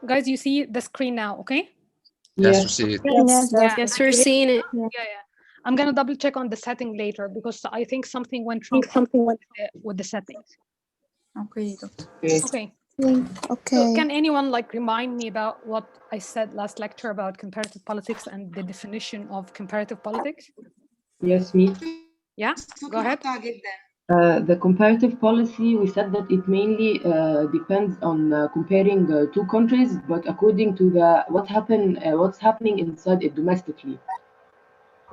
Guys, you see the screen now, okay? Yes, we see it. Yes, we're seeing it. Yeah. I'm gonna double check on the setting later because I think something went wrong with the settings. Okay, doctor. Okay. Okay. So can anyone like remind me about what I said last lecture about comparative politics and the definition of comparative politics? Yes, me. Yeah, go ahead. The comparative policy, we said that it mainly depends on comparing two countries, but according to what's happening inside it domestically.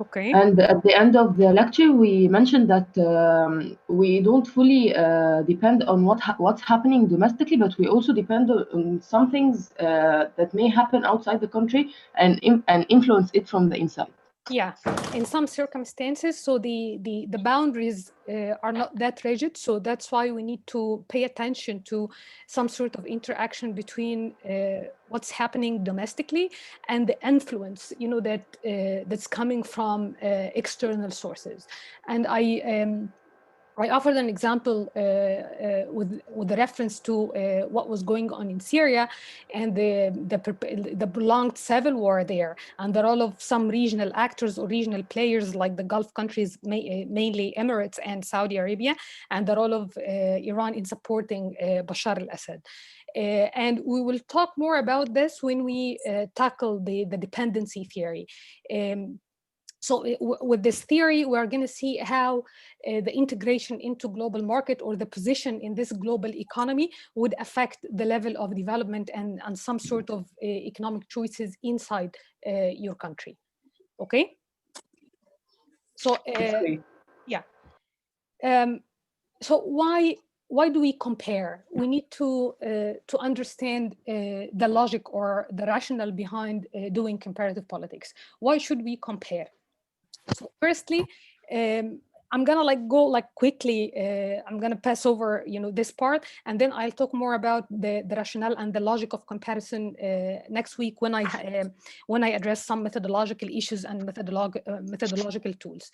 Okay. And at the end of the lecture, we mentioned that we don't fully depend on what's happening domestically, but we also depend on some things that may happen outside the country and influence it from the inside. Yeah, in some circumstances, so the boundaries are not that rigid. So that's why we need to pay attention to some sort of interaction between what's happening domestically and the influence, you know, that that's coming from external sources. And I offered an example with the reference to what was going on in Syria and the prolonged civil war there, and the role of some regional actors or regional players like the Gulf countries, mainly Emirates and Saudi Arabia, and the role of Iran in supporting Bashar al-Assad. And we will talk more about this when we tackle the dependency theory. So with this theory, we're going to see how the integration into global market or the position in this global economy would affect the level of development and some sort of economic choices inside your country. Okay? So, yeah. So why do we compare? We need to understand the logic or the rationale behind doing comparative politics. Why should we compare? So firstly, I'm gonna go quickly. I'm gonna pass over, you know, this part, and then I'll talk more about the rationale and the logic of comparison next week when I address some methodological issues and methodological tools.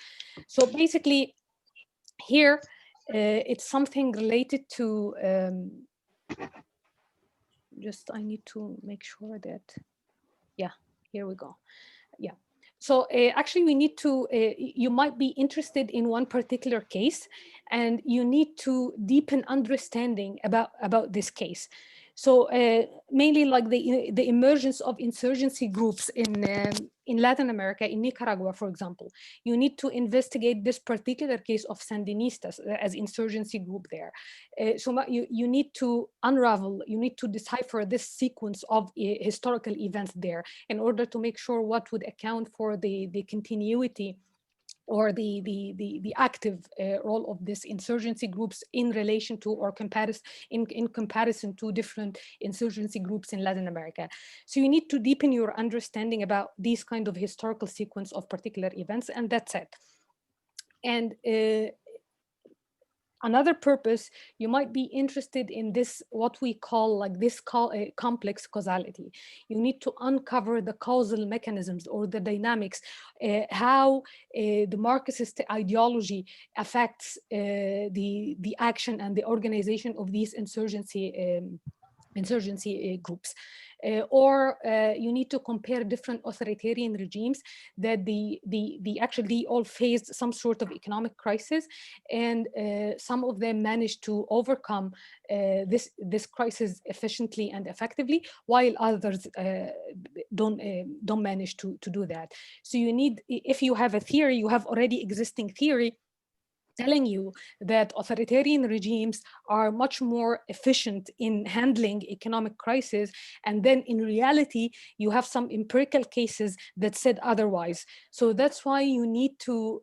So basically, here it's something related to. I need to make sure that. Yeah, here we go. Yeah. So actually, we need to, you might be interested in one particular case, and you need to deepen understanding about this case. So mainly like the emergence of insurgency groups in Latin America, in Nicaragua, for example. You need to investigate this particular case of Sandinistas as insurgency group there. So you need to unravel, you need to decipher this sequence of historical events there in order to make sure what would account for the continuity or the active role of these insurgency groups in relation to or in comparison to different insurgency groups in Latin America. So you need to deepen your understanding about these kind of historical sequence of particular events, and that's it. And another purpose, you might be interested in this, what we call complex causality. You need to uncover the causal mechanisms or the dynamics, how the Marxist ideology affects the action and the organization of these insurgency groups. Or you need to compare different authoritarian regimes that actually all faced some sort of economic crisis, and some of them managed to overcome this crisis efficiently and effectively, while others don't manage to do that. So you need, if you have a theory, you have already existing theory telling you that authoritarian regimes are much more efficient in handling economic crisis, and then in reality you have some empirical cases that said otherwise. So that's why you need to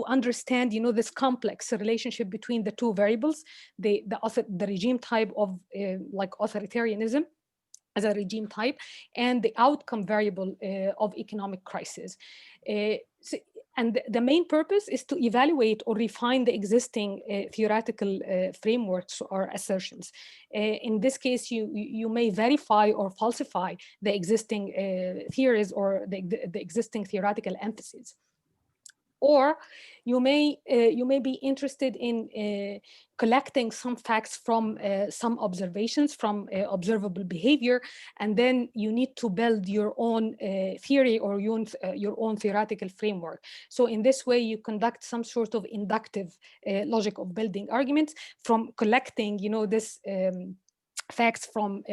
understand, you know, this complex relationship between the two variables, the regime type of like authoritarianism as a regime type, and the outcome variable of economic crisis. So And the main purpose is to evaluate or refine the existing theoretical frameworks or assertions. In this case, you may verify or falsify the existing theories or the existing theoretical emphases. Or you may be interested in collecting some facts from some observations from observable behavior, and then you need to build your own theory or your own theoretical framework. So in this way, you conduct some sort of inductive logic of building arguments from collecting, this facts from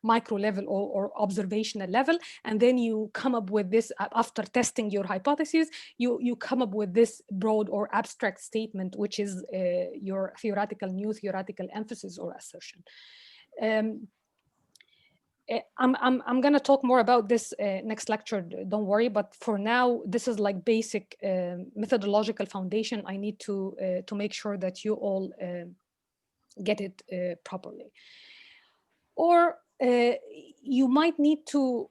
micro level or observational level, and then you come up with this after testing your hypotheses. You come up with this broad or abstract statement, which is your new theoretical emphasis or assertion. I'm going to talk more about this next lecture, don't worry, but for now, this is like basic methodological foundation I need to make sure that you all get it properly. Or you might need to,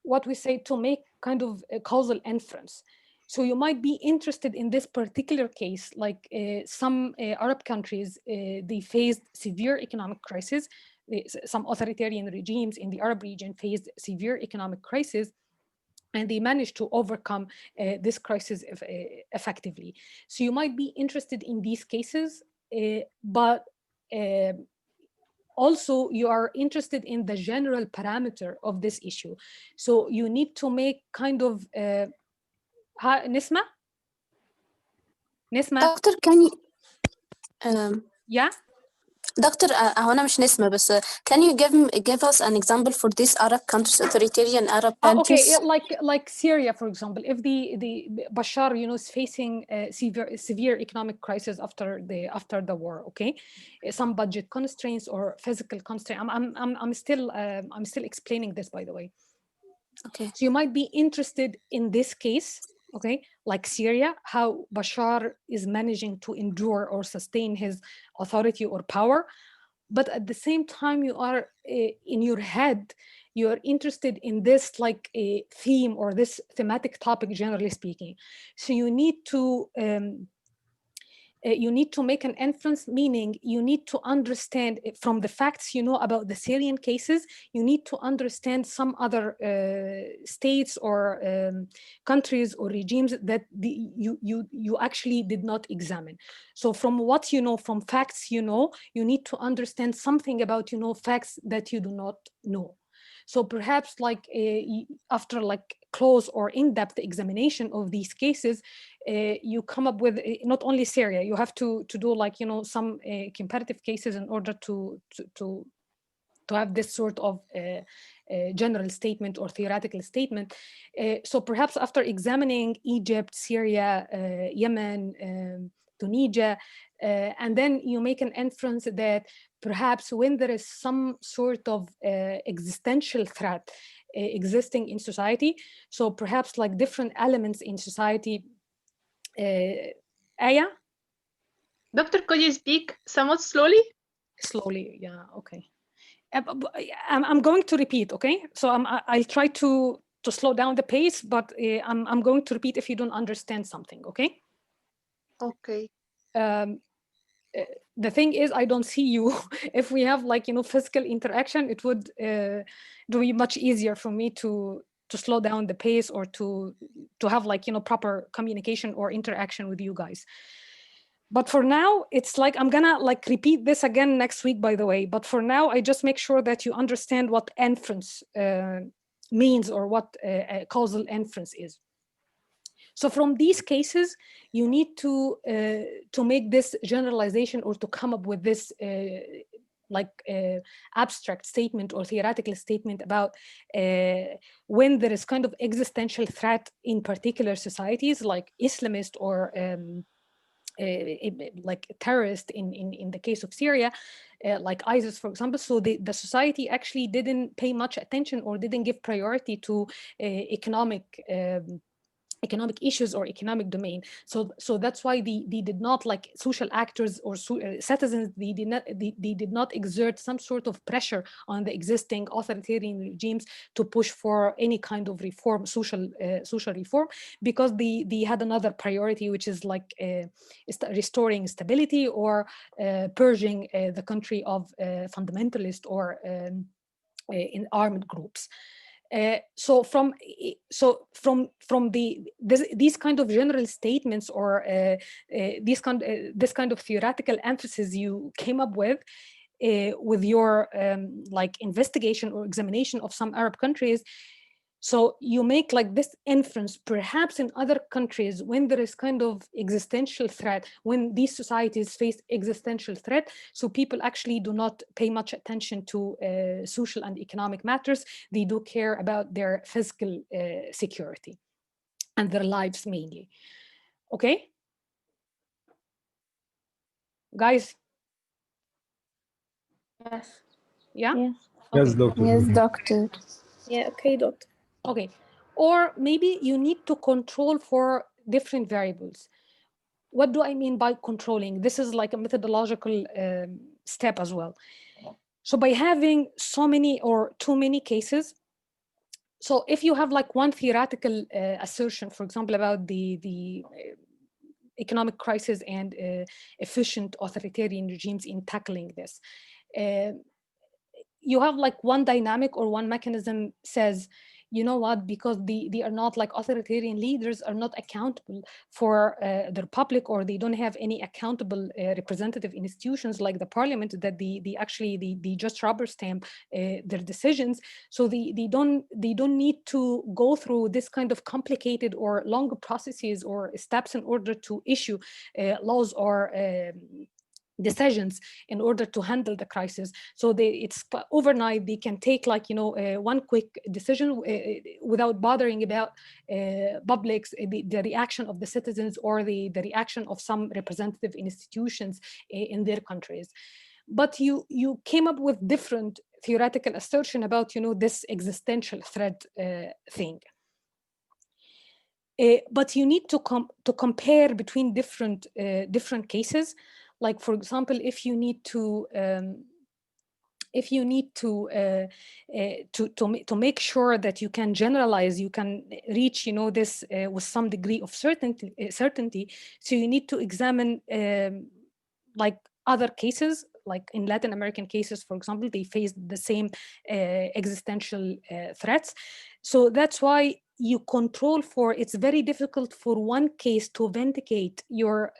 what we say, to make kind of a causal inference. So you might be interested in this particular case, like some Arab countries, they faced severe economic crisis. Some authoritarian regimes in the Arab region faced severe economic crisis, and they managed to overcome this crisis effectively. So you might be interested in these cases, but also you are interested in the general parameter of this issue. So you need to make kind of Nisma? Doctor, can you yeah Doctor, هو أنا مش نسمة بس can you give us an example for these Arab countries, authoritarian Arab countries? Okay, like Syria, for example. If the Bashar, is facing a severe economic crisis after the war, okay, some budget constraints or physical constraints. I'm still explaining this, by the way. Okay. So you might be interested in this case, okay, like Syria, how Bashar is managing to endure or sustain his authority or power. But at the same time, you are in your head, you are interested in this like a theme or this thematic topic, generally speaking. So you need to make an inference, meaning you need to understand from the facts about the Syrian cases, you need to understand some other states or countries or regimes that you actually did not examine. So from what from facts you need to understand something about facts that you do not know. So perhaps like after like close or in-depth examination of these cases, you come up with not only Syria, you have to do like some comparative cases in order to have this sort of general statement or theoretical statement. So perhaps after examining Egypt, Syria, Yemen, Tunisia, and then you make an inference that perhaps when there is some sort of existential threat existing in society, so perhaps like different elements in society. Aya? Doctor, could you speak somewhat slowly? Slowly, yeah, okay. I'm going to repeat, okay? So I'll try to slow down the pace, but I'm going to repeat if you don't understand something, okay? Okay. The thing is, I don't see you. If we have like physical interaction, it would be much easier for me to slow down the pace or to have like proper communication or interaction with you guys. But for now, it's like I'm gonna like repeat this again next week, by the way. But for now, I just make sure that you understand what inference means or what causal inference is. So from these cases, you need to make this generalization or to come up with this abstract statement or theoretical statement about when there is kind of existential threat in particular societies like Islamist or like terrorist in the case of Syria, like ISIS, for example. So the society actually didn't pay much attention or didn't give priority to economic economic issues or economic domain. So that's why they did not, like social actors or citizens, they did not exert some sort of pressure on the existing authoritarian regimes to push for any kind of reform, social reform, because they had another priority, which is like restoring stability or purging the country of fundamentalist or in armed groups. So from these kind of general statements or this kind of theoretical emphasis you came up with your like investigation or examination of some Arab countries, so you make like this inference, perhaps in other countries, when there is kind of existential threat, when these societies face existential threat, so people actually do not pay much attention to social and economic matters. They do care about their physical security and their lives mainly. Okay? Guys? Yes. Yeah? Yes. Yes, Okay. doctor. Yes, doctor. Yeah, okay, doctor. Okay. Or maybe you need to control for different variables. What do I mean by controlling? This is like a methodological step as well. So by having so many or too many cases, so if you have like one theoretical assertion, for example, about the economic crisis and efficient authoritarian regimes in tackling this, you have like one dynamic or one mechanism says, you know what, because they are not like authoritarian leaders are not accountable for the republic, or they don't have any accountable representative institutions like the parliament that they just rubber stamp their decisions. So they don't need to go through this kind of complicated or longer processes or steps in order to issue laws or decisions in order to handle the crisis. So it's overnight, they can take like, one quick decision without bothering about publics, the reaction of the citizens or the reaction of some representative institutions in their countries. But you came up with different theoretical assertion about, this existential threat thing. But you need to compare between different cases. Like, for example, if you need to make sure that you can generalize, you can reach, this with some degree of certainty. So you need to examine like other cases, like in Latin American cases, for example, they faced the same existential threats. So that's why you control for, it's very difficult for one case to vindicate your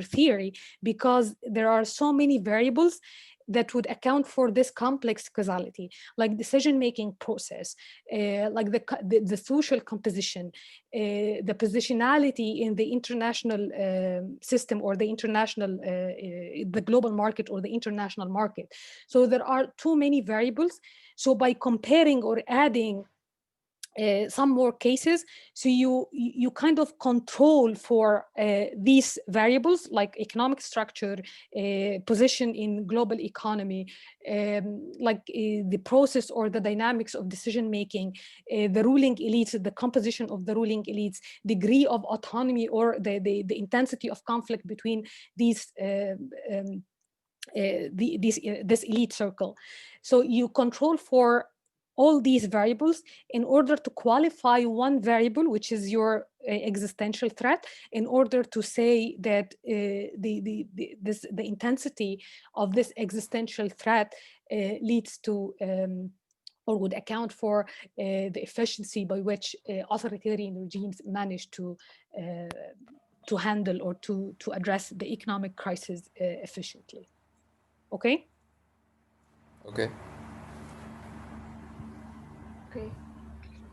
theory, because there are so many variables that would account for this complex causality, like decision-making process, like the social composition, the positionality in the international system, or the international, the global market or the international market. So there are too many variables. So by comparing or adding some more cases, so you kind of control for these variables, like economic structure, position in global economy, like the process or the dynamics of decision making, the ruling elites, the composition of the ruling elites, degree of autonomy, or the intensity of conflict between these this elite circle. So you control for all these variables in order to qualify one variable, which is your existential threat, in order to say that the intensity of this existential threat leads to or would account for the efficiency by which authoritarian regimes manage to handle or to address the economic crisis efficiently. Okay? Okay. Okay.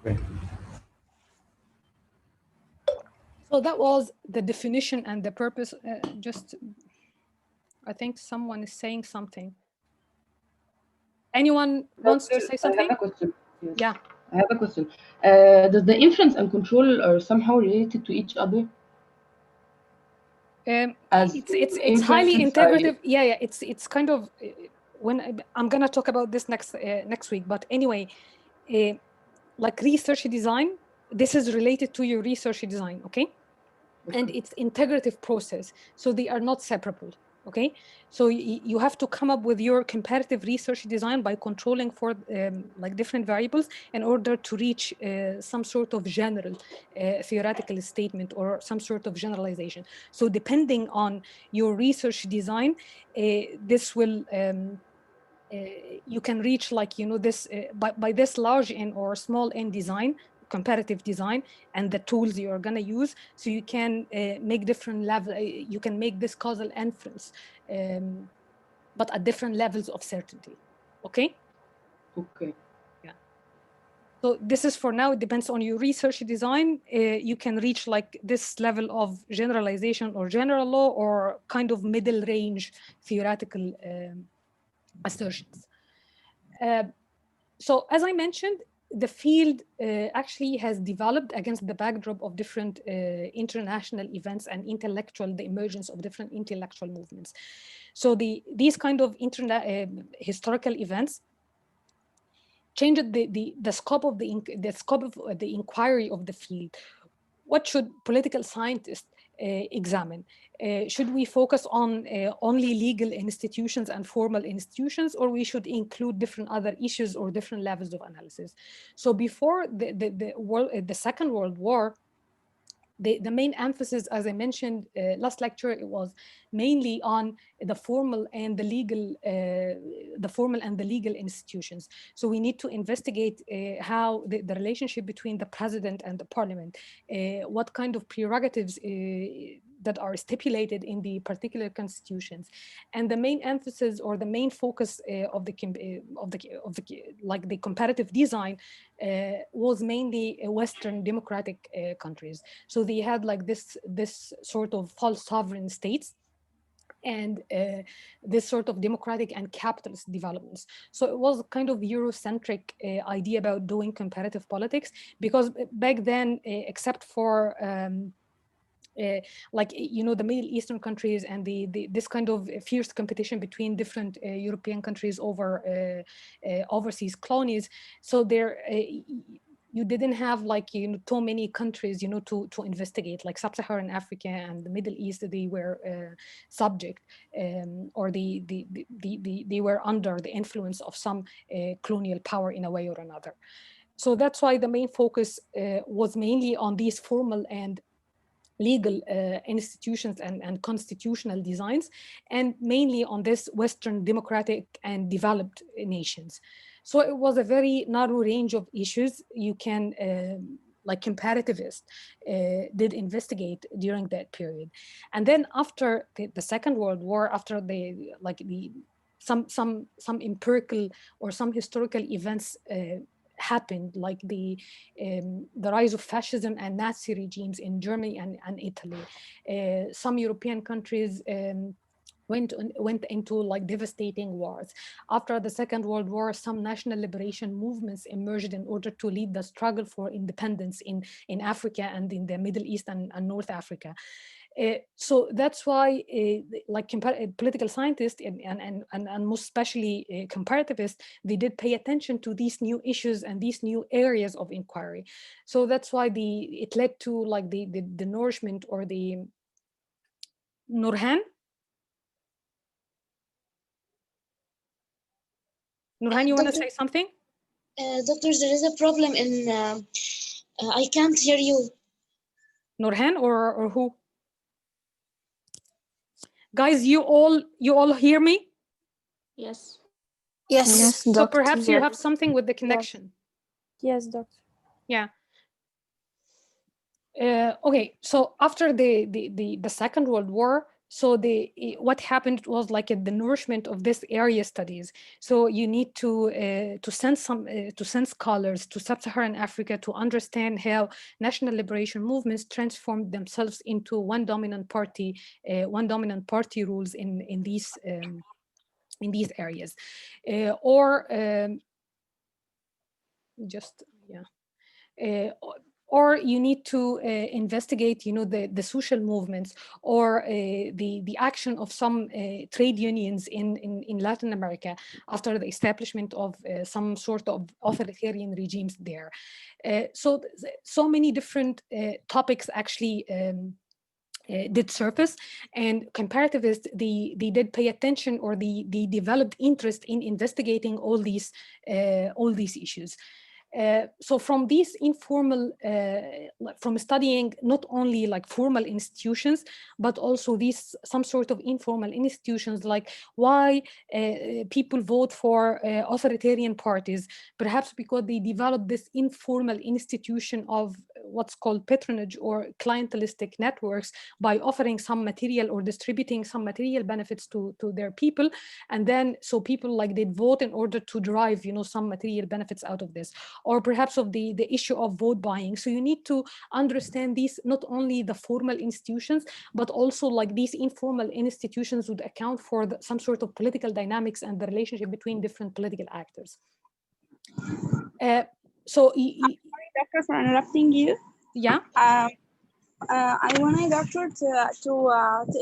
Okay. So that was the definition and the purpose. I think someone is saying something. Anyone wants to say something? I have a question. Yes. Yeah. I have a question. Does the inference and control are somehow related to each other? As It's highly integrative. Yeah. It's kind of when I'm gonna talk about this next week. But anyway, like research design this is related to your research design, okay? And it's integrative process, so they are not separable, okay? So you have to come up with your comparative research design by controlling for like different variables in order to reach some sort of general theoretical statement or some sort of generalization. So depending on your research design, this will you can reach, like, you know, this by this large N or small N design, comparative design, and the tools you are going to use, so you can make different level, you can make this causal inference, but at different levels of certainty, okay? Okay. Yeah. So this is for now, it depends on your research design. You can reach like this level of generalization or general law, or kind of middle range theoretical assertions. So as I mentioned, the field actually has developed against the backdrop of different international events and the emergence of different intellectual movements. So these kind of historical events changed the scope of the inquiry of the field. What should political scientists examine? Should we focus on only legal institutions and formal institutions, or we should include different other issues or different levels of analysis? So before the Second World War, the main emphasis, as I mentioned last lecture, it was mainly on the formal and the legal institutions. So we need to investigate how the relationship between the president and the parliament, what kind of prerogatives that are stipulated in the particular constitutions, and the main emphasis or the main focus of the comparative design was mainly Western democratic countries. So they had like this sort of false sovereign states and this sort of democratic and capitalist developments. So it was kind of Eurocentric idea about doing comparative politics, because back then, except for like, you know, the Middle Eastern countries and this kind of fierce competition between different European countries over overseas colonies. So there, you didn't have like, you know, too many countries, you know, to investigate. Like Sub-Saharan Africa and the Middle East, they were subject or they were under the influence of some colonial power in a way or another. So that's why the main focus was mainly on these formal and legal institutions and constitutional designs, and mainly on this Western democratic and developed nations. So it was a very narrow range of issues you can, like comparativists did investigate during that period. And then after the Second World War, after some empirical or some historical events happened, like the rise of fascism and Nazi regimes in Germany and Italy. Some European countries went into like devastating wars. After the Second World War, some national liberation movements emerged in order to lead the struggle for independence in Africa and in the Middle East and North Africa. So that's why like political scientists and most especially comparativists, they did pay attention to these new issues and these new areas of inquiry. So that's why it led to like the nourishment or the Nurhan, you want to say something? Doctor, there is a problem in, I can't hear you. Nurhan or who? Guys, you all hear me? Yes. Yes. So perhaps you have something with the connection. Yes, doctor. Yeah. Okay, so after the Second World War, so what happened was like the nourishment of this area studies. So you need to send scholars to Sub-Saharan Africa to understand how national liberation movements transformed themselves into one dominant party rules in these areas, or you need to investigate, you know, the social movements or the action of some trade unions in Latin America after the establishment of some sort of authoritarian regimes there. So many different topics actually did surface, and comparativists, they did pay attention, or they developed interest in investigating all these issues. So from these informal, from studying not only like formal institutions, but also these some sort of informal institutions, like why people vote for authoritarian parties, perhaps because they developed this informal institution of what's called patronage or clientelistic networks by offering some material or distributing some material benefits to their people. And then so people like they'd vote in order to derive, you know, some material benefits out of this, or perhaps of the issue of vote buying. So you need to understand these, not only the formal institutions, but also like these informal institutions would account for some sort of political dynamics and the relationship between different political actors. Sorry, doctor, for interrupting you. Yeah. I want a doctor to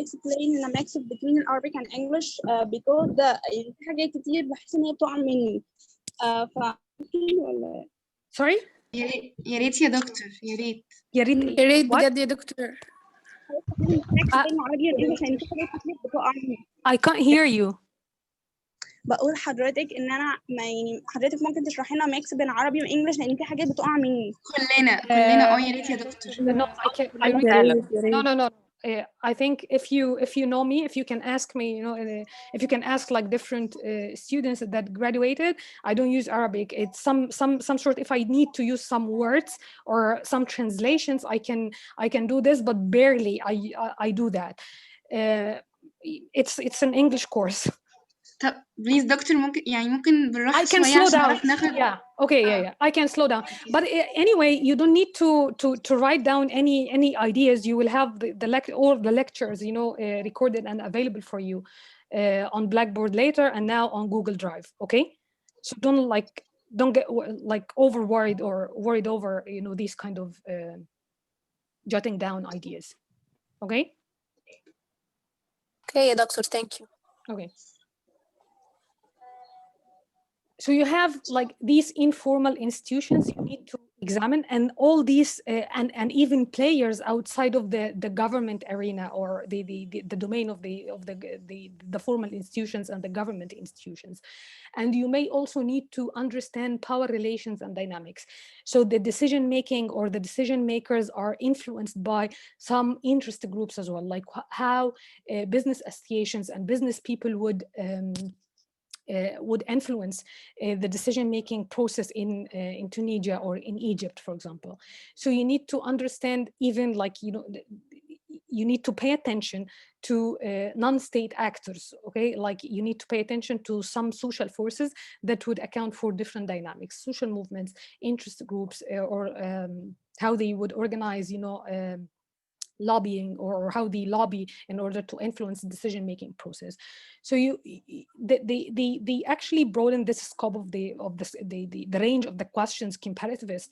explain the mix between Arabic and English because في حاجات كتير بحس إن هي بتقع مني. فممكن ولا؟ Sorry. يا ريت يا دكتور، يا ريت. يا ريت. يا ريت What? بجد يا دكتور. بين العربي والإنجليش لأن في حاجات كتير بتقع مني. I can't hear you. بقول حضرتك إن أنا يعني حضرتك ممكن تشرحي لنا ميكس بين عربي وإنجليش لأن في حاجات بتقع مني. كلنا يا ريت يا دكتور. No, I can't. I really, no. I think if you know me, if you can ask me, you know, if you can ask like different students that graduated, I don't use Arabic. It's some sort. If I need to use some words or some translations, I can do this, but barely I do that. It's an English course. طب بليز دكتور ممكن بالراحة I can شوية slow عشان down. نعرف ناخد. Yeah. Okay. Yeah. I can slow down. But anyway, you don't need to write down any ideas. You will have all the lectures, you know, recorded and available for you on Blackboard later, and now on Google Drive. Okay. So don't get like over worried or worried over, you know, these kind of jotting down ideas. Okay. Okay, doctor, thank you. Okay. So you have like these informal institutions you need to examine, and all these and even players outside of the government arena or the domain of the formal institutions and the government institutions. And you may also need to understand power relations and dynamics. So the decision making or the decision makers are influenced by some interest groups as well, like how business associations and business people would influence the decision-making process in Tunisia or in Egypt, for example. So you need to understand, even like, you know, you need to pay attention to non-state actors, okay? Like you need to pay attention to some social forces that would account for different dynamics, social movements, interest groups, or how they would organize, you know, lobbying, or how they lobby in order to influence the decision-making process. So they actually broaden this scope of the range of the questions comparativists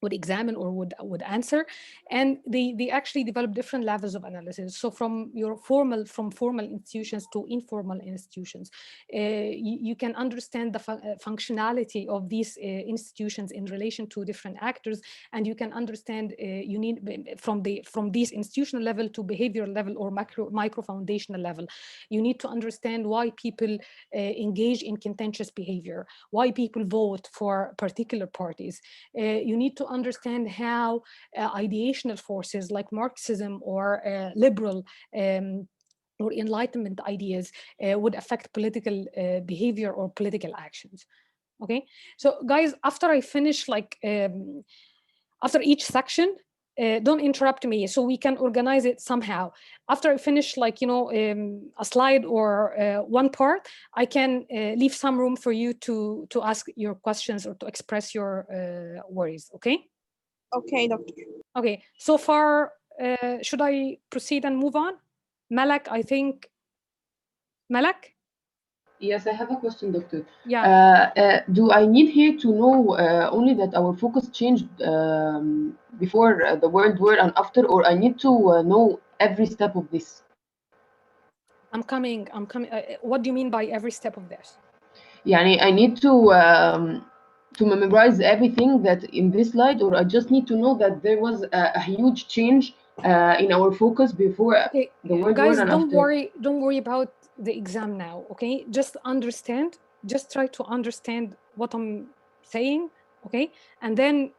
would examine or would answer, and they actually develop different levels of analysis. So from formal institutions to informal institutions, you can understand the functionality of these institutions in relation to different actors, and you can understand you need from these institutional level to behavioral level or micro foundational level. You need to understand why people engage in contentious behavior, why people vote for particular parties. You need to understand how ideational forces like Marxism or liberal or Enlightenment ideas would affect political behavior or political actions. Okay, so guys, after I finish, like after each section, don't interrupt me, so we can organize it somehow. After I finish, like, you know, a slide or one part, I can leave some room for you to ask your questions or to express your worries. Okay? Okay, doctor. Okay, so far, should I proceed and move on? Malak, I think. Malak? Yes, I have a question, Doctor. Yeah. Do I need here to know only that our focus changed before the World War and after, or I need to know every step of this? I'm coming. What do you mean by every step of this? Yani, I need to memorize everything that in this slide, or I just need to know that there was a huge change in our focus before Okay, the World War guys, and don't after. worry about the exam now, okay? Just understand, just try to understand what I'm saying, okay? And then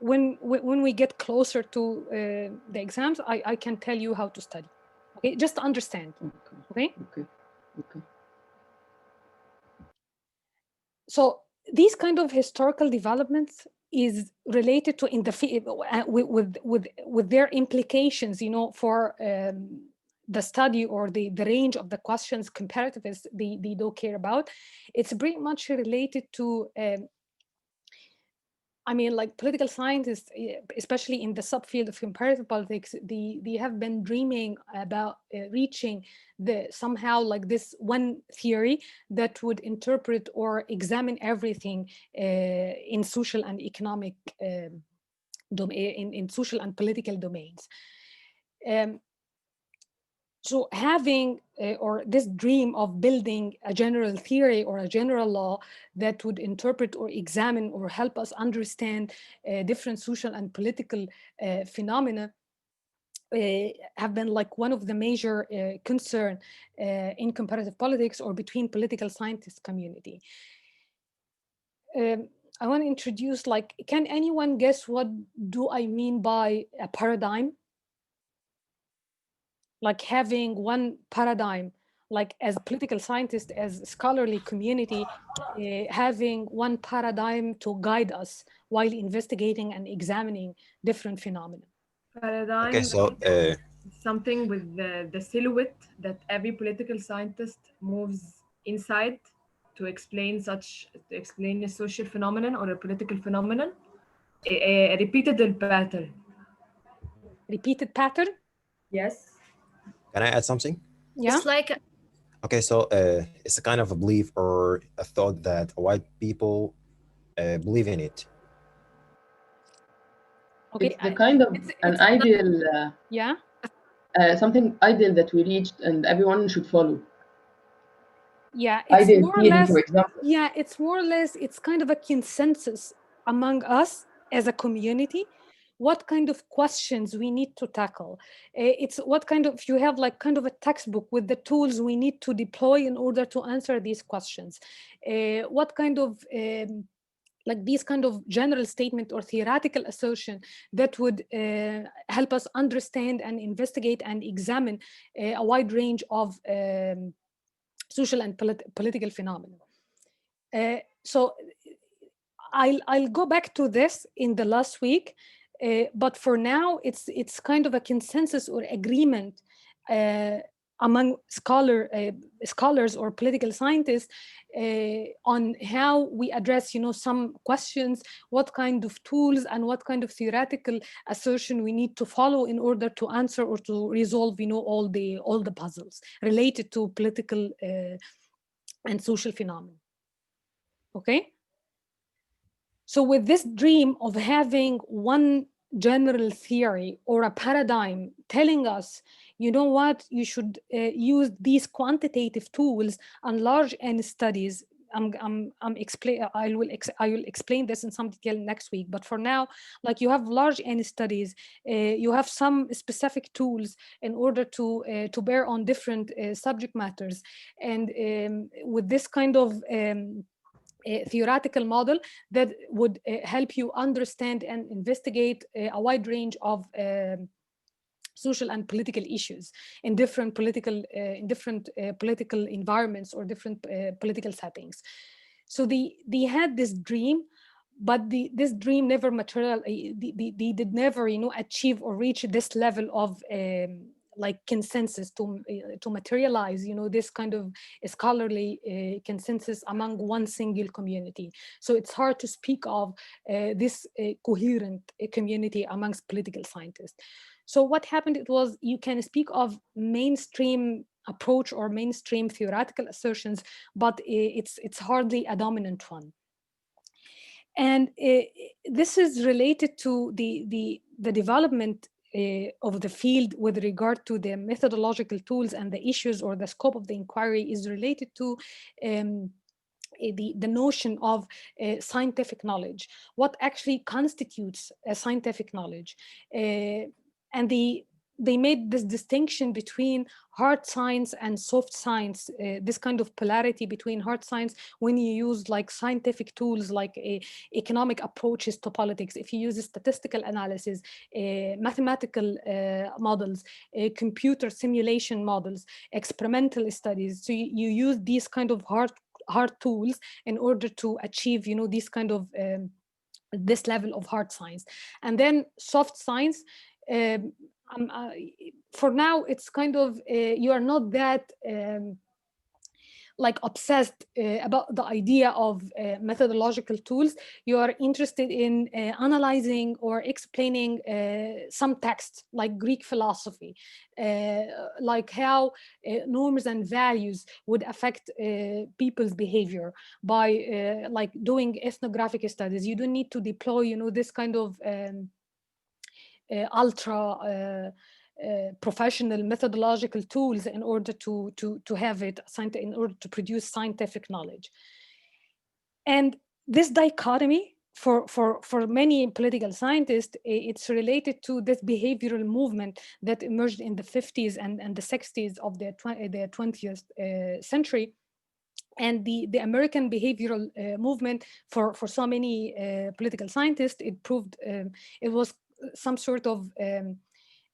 when we get closer to the exams, I can tell you how to study, okay? Just understand, okay? Okay. So these kind of historical developments is related to in the with their implications, you know, for the study or the range of the questions comparativists they don't care about. It's pretty much related to I mean, like political scientists, especially in the subfield of comparative politics, they have been dreaming about reaching the somehow like this one theory that would interpret or examine everything in social and economic in social and political domains. So having or this dream of building a general theory or a general law that would interpret or examine or help us understand different social and political phenomena have been like one of the major concern in comparative politics or between political scientist community. I want to introduce, like, can anyone guess what do I mean by a paradigm? Like having one paradigm, like as political scientists, as scholarly community, having one paradigm to guide us while investigating and examining different phenomena. Paradigm. Okay, so Something with the silhouette that every political scientist moves inside to explain a social phenomenon or a political phenomenon. A repeated pattern. Repeated pattern? Yes. can I add something? Yeah. It's like Okay, so it's a kind of a belief or a thought that white people believe in it. Okay. It's the kind of an ideal, yeah. Something ideal that we reached and everyone should follow. Yeah, it's Ideal more or theory, less. for example. Yeah, it's more or less. It's kind of a consensus among us as a community. What kind of questions we need to tackle? It's what kind of, you have like kind of a textbook with the tools we need to deploy in order to answer these questions. What kind of like these kind of general statement or theoretical assertion that would help us understand and investigate and examine a wide range of social and political phenomena. So I'll go back to this in the last week, but for now it's kind of a consensus or agreement among scholars or political scientists on how we address, you know, some questions, what kind of tools and what kind of theoretical assertion we need to follow in order to answer or to resolve, you know, all the puzzles related to political and social phenomena. Okay. So with this dream of having one general theory or a paradigm telling us, you know what, you should use these quantitative tools and large N studies. I will explain this in some detail next week. But for now, like, you have large N studies, you have some specific tools in order to bear on different subject matters, and with this kind of a theoretical model that would help you understand and investigate a wide range of social and political issues in different political environments or different political settings. So they had this dream, but this dream never they did never, you know, achieve or reach this level of like consensus to materialize, you know, this kind of scholarly consensus among one single community. So it's hard to speak of this coherent community amongst political scientists. So what happened, it was, you can speak of mainstream approach or mainstream theoretical assertions, but it's hardly a dominant one. And this is related to the development of the field with regard to the methodological tools, and the issues or the scope of the inquiry is related to the notion of scientific knowledge. What actually constitutes a scientific knowledge? And they made this distinction between hard science and soft science, this kind of polarity between hard science when you use like scientific tools like economic approaches to politics, if you use statistical analysis, mathematical models, computer simulation models, experimental studies. So you use these kind of hard tools in order to achieve, you know, this kind of this level of hard science. And then soft science, for now, it's kind of, you are not that like obsessed about the idea of methodological tools. You are interested in analyzing or explaining some texts like Greek philosophy, like how norms and values would affect people's behavior by like doing ethnographic studies. You don't need to deploy, you know, this kind of ultra professional methodological tools in order to have it, in order to produce scientific knowledge. And this dichotomy for many political scientists, it's related to this behavioral movement that emerged in the 50s and the 60s of the 20th century. And the American behavioral movement for so many political scientists, it proved it was some sort of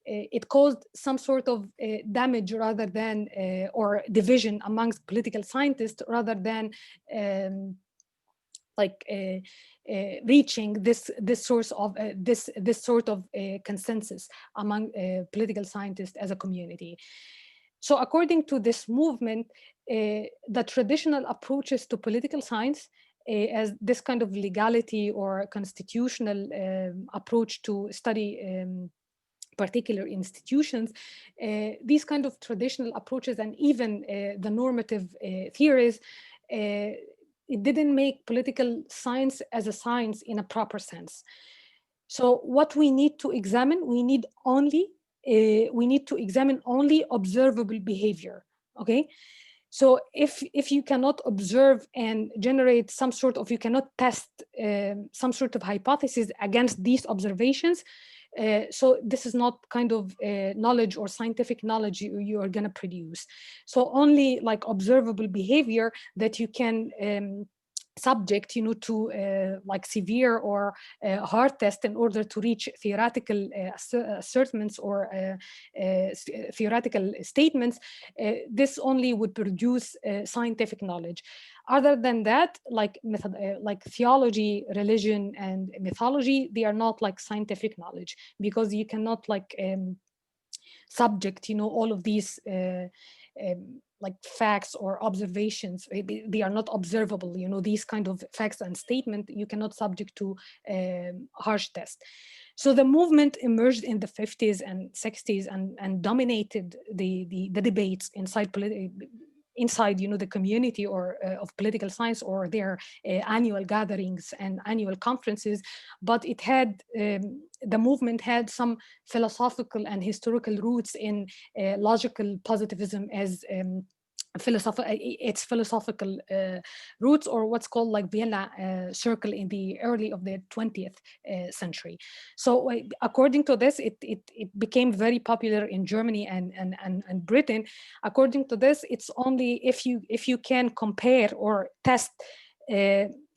it caused some sort of damage rather than or division amongst political scientists rather than like reaching this source of this sort of consensus among political scientists as a community. So according to this movement, the traditional approaches to political science as this kind of legality or constitutional approach to study particular institutions, these kind of traditional approaches and even the normative theories, it didn't make political science as a science in a proper sense. So what we need to examine, we need to examine only observable behavior, okay? So if you cannot observe and generate some sort of, you cannot test some sort of hypothesis against these observations, so this is not kind of knowledge or scientific knowledge you are going to produce. So only like observable behavior that you can subject, you know, to like severe or hard test in order to reach theoretical assertions or theoretical statements, this only would produce scientific knowledge. Other than that, like theology, religion, and mythology, they are not like scientific knowledge, because you cannot like subject, you know, all of these like facts or observations. They are not observable, you know, these kind of facts and statement you cannot subject to harsh test. So the movement emerged in the 50s and 60s and dominated the debates inside, you know, the community or of political science or their annual gatherings and annual conferences. But it had, the movement had some philosophical and historical roots in logical positivism as its philosophical roots, or what's called like Vienna Circle in the early of the 20th century. So according to this, it became very popular in Germany and Britain. According to this, it's only if you can compare or test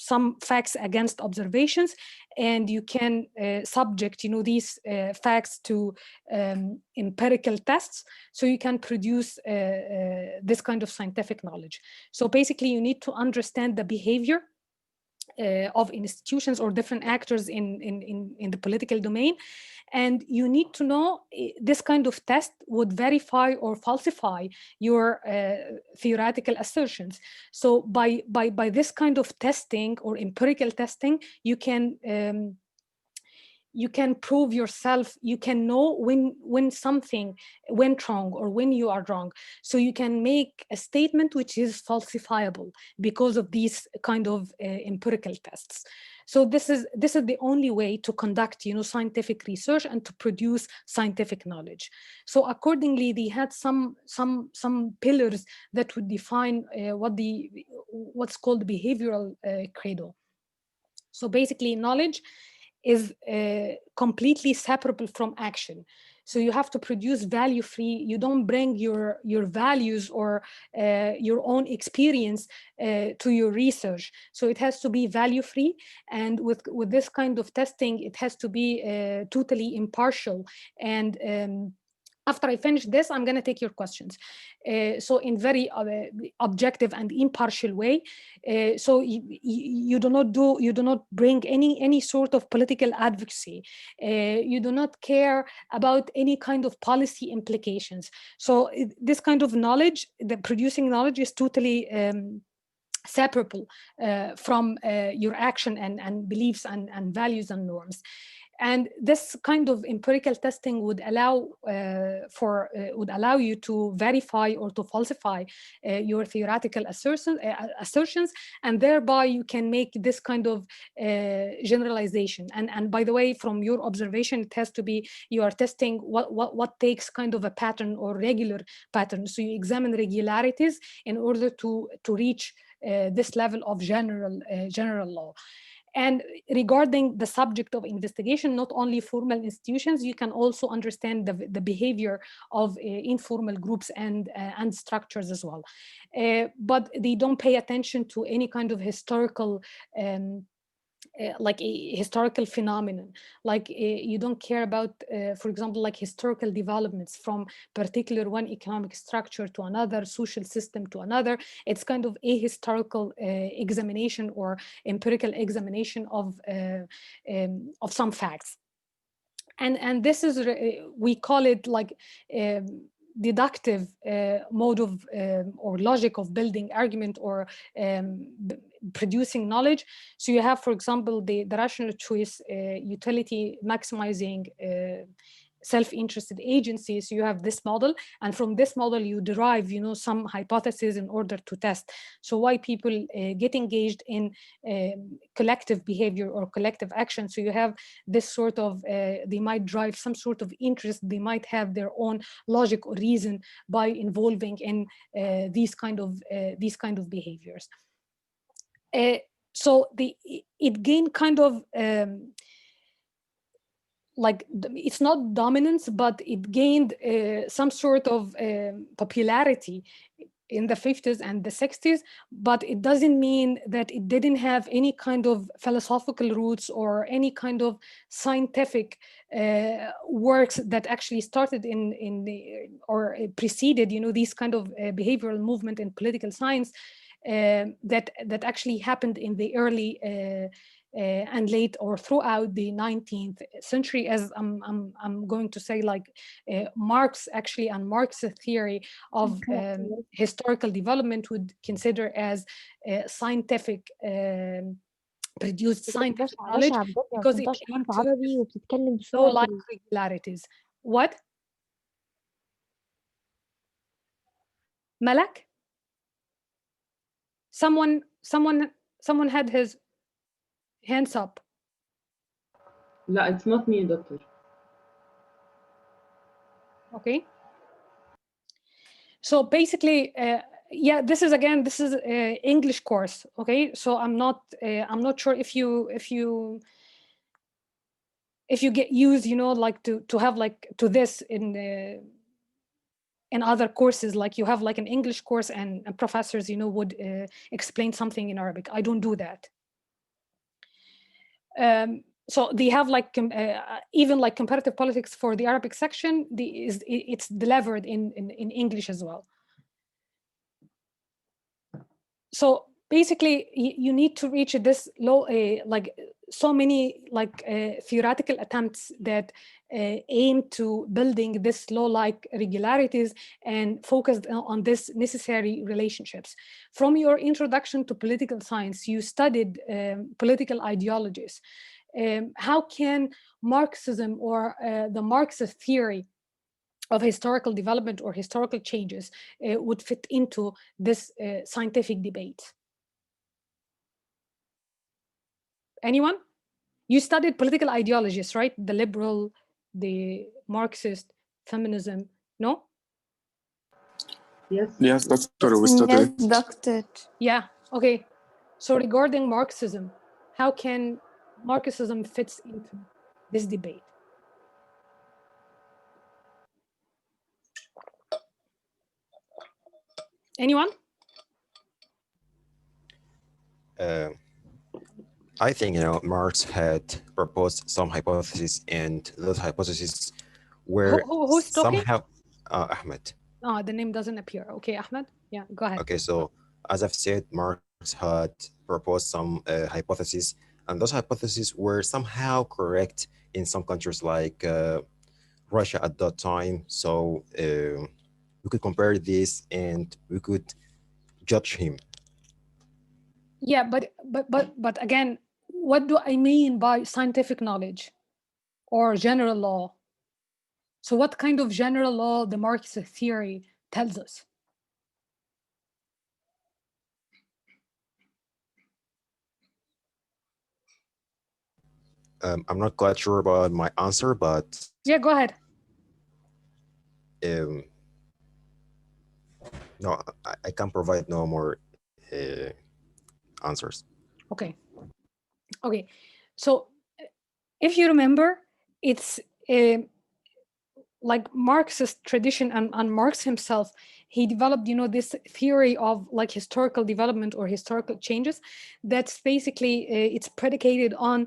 some facts against observations, and you can subject, you know, these facts to empirical tests, so you can produce this kind of scientific knowledge. So basically, you need to understand the behavior of institutions or different actors in the political domain, and you need to know this kind of test would verify or falsify your theoretical assertions. So by this kind of testing or empirical testing, you can you can prove yourself, you can know when something went wrong or when you are wrong. So you can make a statement which is falsifiable because of these kind of empirical tests. So this is the only way to conduct, you know, scientific research and to produce scientific knowledge. So accordingly, they had some pillars that would define what's called behavioral credo. So basically, knowledge is completely separable from action. So you have to produce value free. You don't bring your values or your own experience to your research. So it has to be value free. And with this kind of testing, it has to be totally impartial. And after I finish this, I'm going to take your questions. So in very objective and impartial way. So you do not bring any sort of political advocacy. You do not care about any kind of policy implications. So this kind of knowledge, the producing knowledge, is totally separable from your action and beliefs and values and norms. And this kind of empirical testing would allow you to verify or to falsify your theoretical assertions, and thereby you can make this kind of generalization. And by the way, from your observation, it has to be you are testing what takes kind of a pattern or regular pattern. So you examine regularities in order to reach this level of general law. And regarding the subject of investigation, not only formal institutions, you can also understand the behavior of informal groups and structures as well. But they don't pay attention to any kind of historical like a historical phenomenon. Like you don't care about, for example, like historical developments from particular one economic structure to another, social system to another. It's kind of a historical examination or empirical examination of some facts. And this is, we call it like deductive mode of or logic of building argument or producing knowledge. So you have, for example, the rational choice, utility maximizing self-interested agencies. You have this model, and from this model you derive, you know, some hypotheses in order to test. So why people get engaged in collective behavior or collective action. So you have this sort of they might drive some sort of interest, they might have their own logic or reason by involving in these kind of behaviors. So it gained kind of like, it's not dominance, but it gained some sort of popularity in the 50s and the 60s, but it doesn't mean that it didn't have any kind of philosophical roots or any kind of scientific works that actually started in the, or preceded, you know, these kind of behavioral movement in political science that actually happened in the early and late or throughout the 19th century, as I'm going to say, like Marx actually, and Marx's theory of historical development would consider as scientific produced scientific knowledge, because it aimed to show like regularities. What? Malak? Someone had his hands up. لا, it's not me, doctor. Okay. So basically, yeah, this is English course. Okay, so I'm not sure if you get used, you know, like to have like to this in other courses, like you have like an English course and professors, you know, would explain something in Arabic. I don't do that. So they have like even like comparative politics for the Arabic section. It's delivered in English as well. So basically, you need to reach this low, like so many like theoretical attempts that aim to building this law-like regularities and focused on this necessary relationships. From your introduction to political science, you studied political ideologies. how can Marxism or the Marxist theory of historical development or historical changes would fit into this scientific debate? Anyone? You studied political ideologies, right? The liberal, the Marxist, feminism, no? Yes. Yes, doctor, we Yes, studied. doctor. Yeah, okay. So regarding Marxism, how can Marxism fits into this debate? Anyone? I think, you know, Marx had proposed some hypotheses, and those hypotheses were Who's talking? somehow Ahmed. Oh, the name doesn't appear. Okay, Ahmed. Yeah, go ahead. Okay, so as I've said, Marx had proposed some hypotheses, and those hypotheses were somehow correct in some countries like Russia at that time. So we could compare this and we could judge him. Yeah, but again, what do I mean by scientific knowledge or general law? So what kind of general law the Marxist theory tells us? I'm not quite sure about my answer, but yeah, go ahead. No, I can't provide no more answers. Okay. Okay. So if you remember, it's like Marxist tradition, and Marx himself, he developed, you know, this theory of like historical development or historical changes. That's basically it's predicated on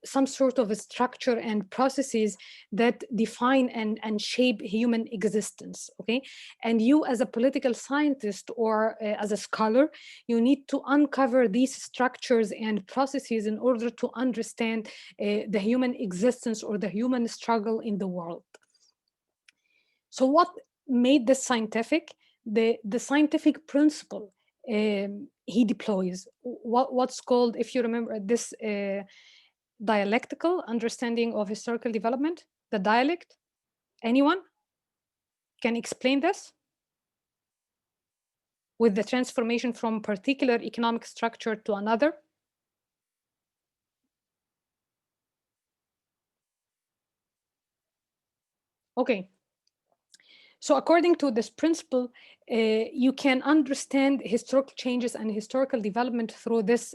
some sort of a structure and processes that define and shape human existence. Okay, and you as a political scientist or as a scholar, you need to uncover these structures and processes in order to understand the human existence or the human struggle in the world. So what made this scientific? The scientific principle he deploys, what's called, if you remember, this dialectical understanding of historical development, the dialect. Anyone can explain this? With the transformation from particular economic structure to another? Okay. So according to this principle, you can understand historical changes and historical development through this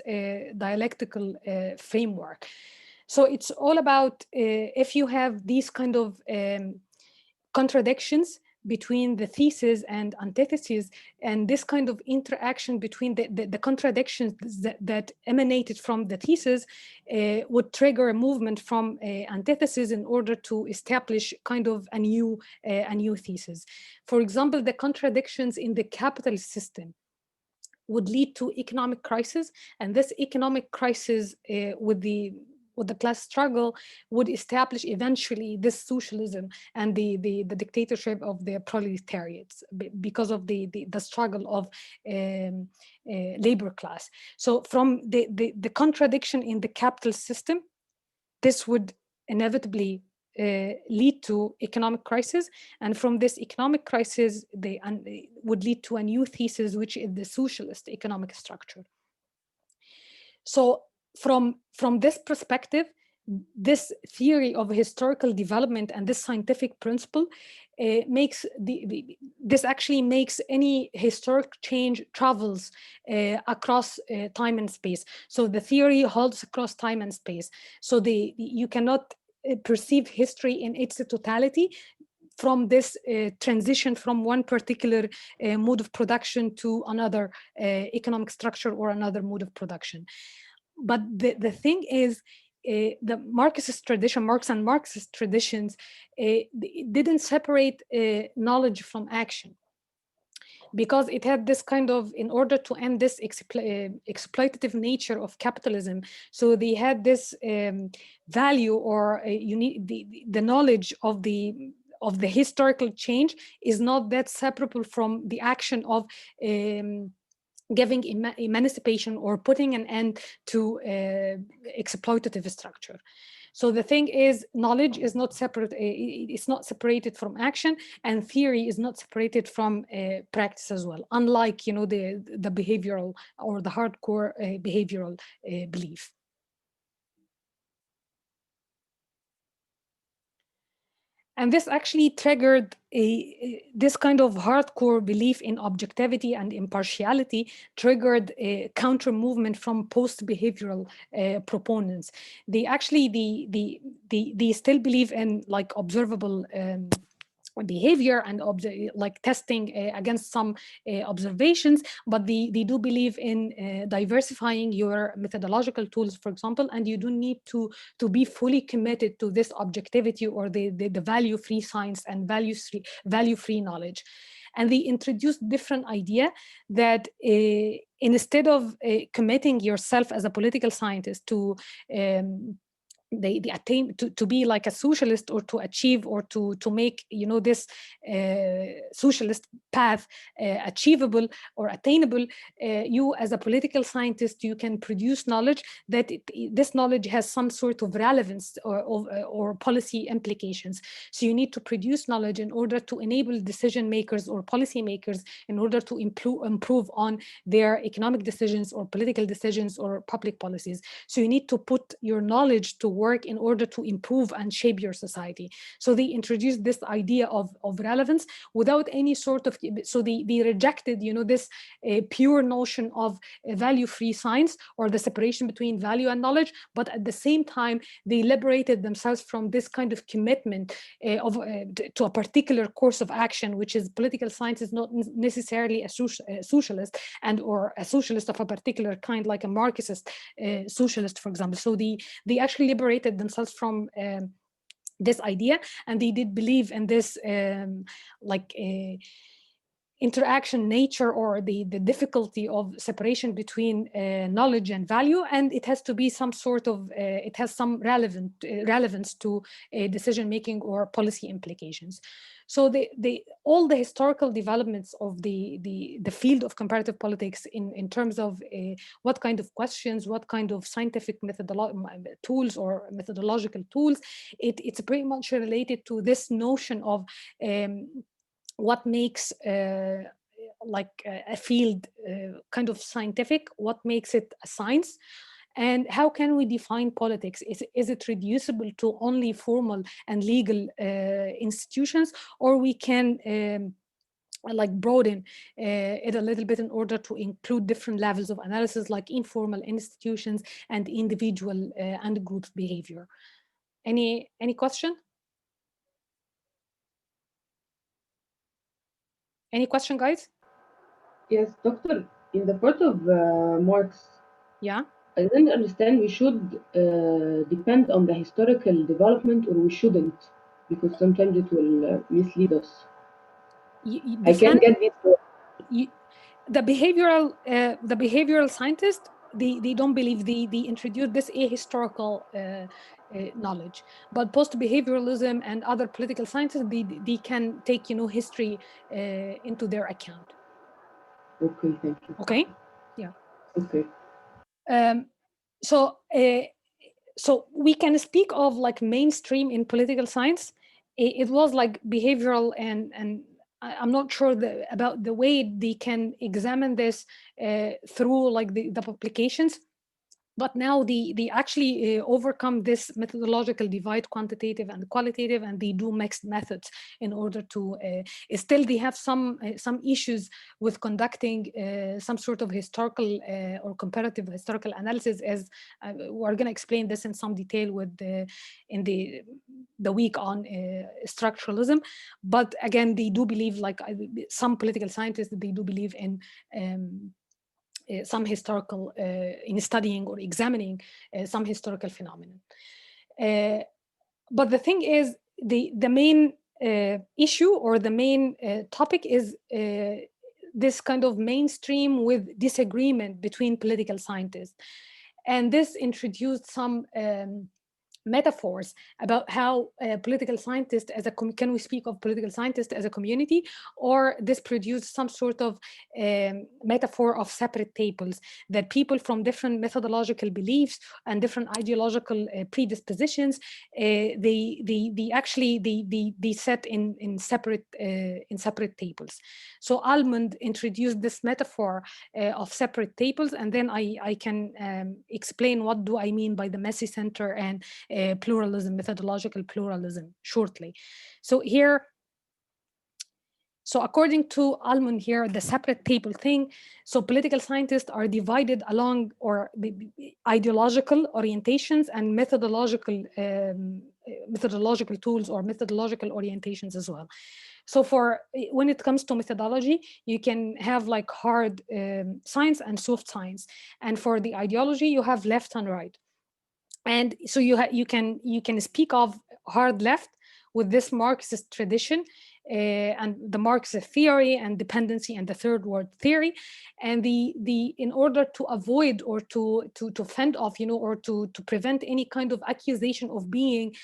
dialectical framework. So it's all about if you have these kind of contradictions between the thesis and antithesis, and this kind of interaction between the contradictions that emanated from the thesis would trigger a movement from antithesis in order to establish kind of a new thesis. For example, the contradictions in the capitalist system would lead to economic crisis, and this economic crisis with the class struggle would establish eventually this socialism and the dictatorship of the proletariats because of the struggle of labor class. So from the contradiction in the capital system, this would inevitably lead to economic crisis, and from this economic crisis they would lead to a new thesis, which is the socialist economic structure. So from this perspective, this theory of historical development and this scientific principle makes this actually makes any historic change travels across time and space. So the theory holds across time and space. So you cannot perceive history in its totality from this transition from one particular mode of production to another economic structure or another mode of production. But the thing is, the Marxist tradition, Marx and Marxist traditions, didn't separate knowledge from action, because it had this kind of, in order to end this exploitative nature of capitalism, so they had this value, or you need the knowledge of the historical change is not that separable from the action of giving emancipation or putting an end to exploitative structure. So the thing is, knowledge is not separate, it's not separated from action, and theory is not separated from practice as well, unlike, you know, the behavioral or the hardcore behavioral belief. And this actually triggered this kind of hardcore belief in objectivity and impartiality, triggered a counter movement from post-behavioral proponents. They actually, they still believe in like observable behavior and like testing against some observations, but they do believe in diversifying your methodological tools, for example, and you do need to be fully committed to this objectivity or the value-free science and value-free knowledge. And they introduced different idea that instead of committing yourself as a political scientist to they attain to be like a socialist, or to achieve, or to make, you know, this socialist path achievable or attainable, you as a political scientist, you can produce knowledge that this knowledge has some sort of relevance or policy implications. So you need to produce knowledge in order to enable decision makers or policy makers in order to improve on their economic decisions or political decisions or public policies. So you need to put your knowledge to work in order to improve and shape your society. So they introduced this idea of relevance without any sort of, so they rejected, you know, this pure notion of value-free science or the separation between value and knowledge, but at the same time, they liberated themselves from this kind of commitment to a particular course of action, which is political science is not necessarily a socialist and or a socialist of a particular kind, like a Marxist socialist, for example. So they actually liberated themselves from this idea, and they did believe in this interaction nature, or the difficulty of separation between knowledge and value, and it has to be some sort of it has some relevance to decision making or policy implications. So all the historical developments of the field of comparative politics in terms of what kind of questions, what kind of scientific tools or methodological tools, it's pretty much related to this notion of what makes like a field kind of scientific, what makes it a science, and how can we define politics? Is it reducible to only formal and legal institutions, or we can like broaden it a little bit in order to include different levels of analysis, like informal institutions and individual and group behavior? Any question? Any question, guys? Yes, doctor, in the part of Marx, Yeah. I didn't understand we should depend on the historical development, or we shouldn't, because sometimes it will mislead us. I can't get this. The behavioral scientists, they don't believe they introduce this ahistorical knowledge, but post-behavioralism and other political sciences, they can take, you know, history into their account. Okay, thank you. Okay, yeah. Okay. So we can speak of like mainstream in political science. It was like behavioral, and I'm not sure about the way they can examine this through like the publications. But now they actually overcome this methodological divide, quantitative and qualitative, and they do mixed methods in order to, still they have some issues with conducting some sort of historical or comparative historical analysis, as we're going to explain this in some detail with in the week on structuralism. But again, they do believe, like some political scientists, they do believe in some historical, in studying or examining some historical phenomenon. But the thing is, the main issue or the main topic is this kind of mainstream with disagreement between political scientists. And this introduced some metaphors about how political scientists as a can we speak of political scientists as a community, or this produced some sort of metaphor of separate tables that people from different methodological beliefs and different ideological predispositions they actually set in separate tables. So Almond introduced this metaphor of separate tables, and then I can explain what do I mean by the messy center and pluralism, methodological pluralism shortly. So here, so according to Almond here, the separate table thing, so political scientists are divided along or the ideological orientations and methodological tools or methodological orientations as well. So for when it comes to methodology, you can have like hard science and soft science. And for the ideology, you have left and right. And so you can speak of hard left with this Marxist tradition and the Marxist theory and dependency and the third world theory, and in order to avoid or to fend off, or to prevent any kind of accusation of being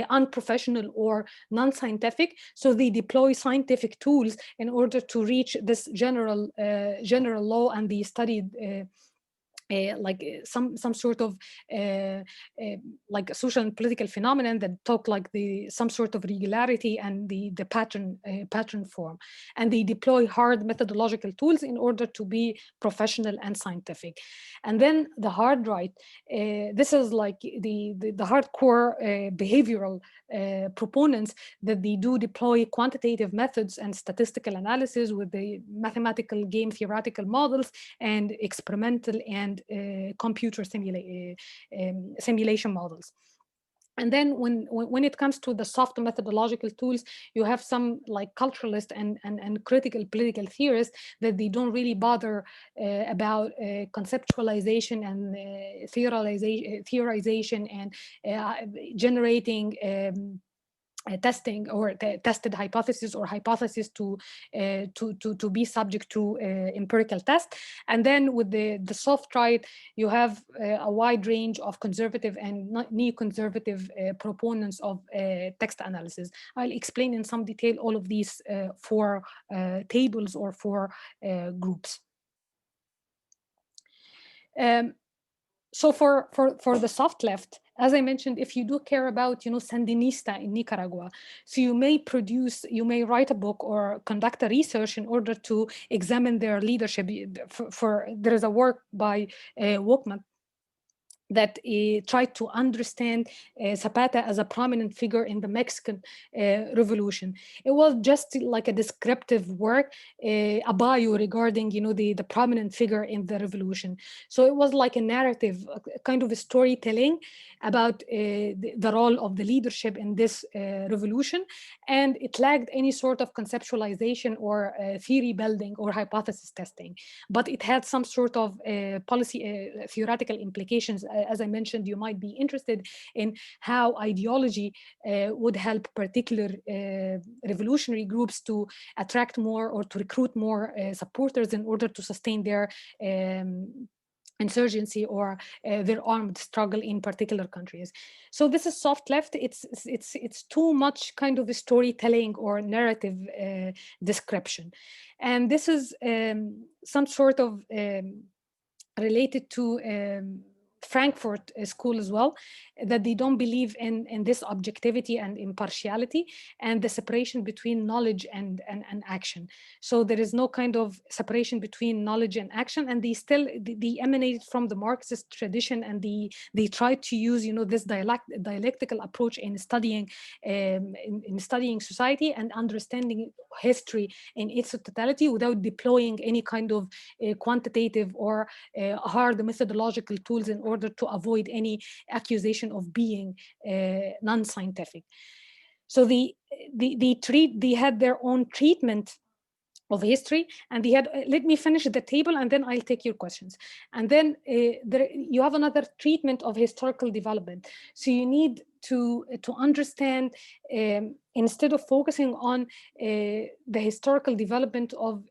unprofessional or non-scientific, so they deploy scientific tools in order to reach this general law, and they studied like some sort of like a social and political phenomenon that talk like some sort of regularity and the pattern form, and they deploy hard methodological tools in order to be professional and scientific. And then the hard right, this is like the hardcore behavioral proponents that they do deploy quantitative methods and statistical analysis with the mathematical game theoretical models and experimental and computer simulation models. And then when it comes to the soft methodological tools, you have some like culturalist and critical political theorists that they don't really bother about conceptualization and theorization and generating testing or tested hypothesis or hypothesis to be subject to empirical test. And then with the soft right, you have a wide range of conservative and neoconservative proponents of text analysis. I'll explain in some detail all of these four tables or four groups. So for the soft left, as I mentioned, if you do care about, Sandinista in Nicaragua, so you may write a book or conduct a research in order to examine their leadership. There is a work by Walkman that tried to understand Zapata as a prominent figure in the Mexican Revolution. It was just like a descriptive work, a bio regarding, the prominent figure in the revolution. So it was like a narrative, a kind of a storytelling about the role of the leadership in this revolution, and it lacked any sort of conceptualization or theory building or hypothesis testing, but it had some sort of policy theoretical implications. As I mentioned, you might be interested in how ideology would help particular revolutionary groups to attract more or to recruit more supporters in order to sustain their insurgency or their armed struggle in particular countries. So this is soft left. It's too much kind of a storytelling or narrative description, and this is some sort of related to Frankfurt School as well, that they don't believe in this objectivity and impartiality and the separation between knowledge and action. So there is no kind of separation between knowledge and action, and they emanated from the Marxist tradition, and they tried to use this dialectical approach in studying society and understanding history in its totality without deploying any kind of quantitative or hard methodological tools in order to avoid any accusation of being non-scientific. So they had their own treatment of history, and they had, let me finish the table and then I'll take your questions. And then you have another treatment of historical development. So you need to understand instead of focusing on the historical development of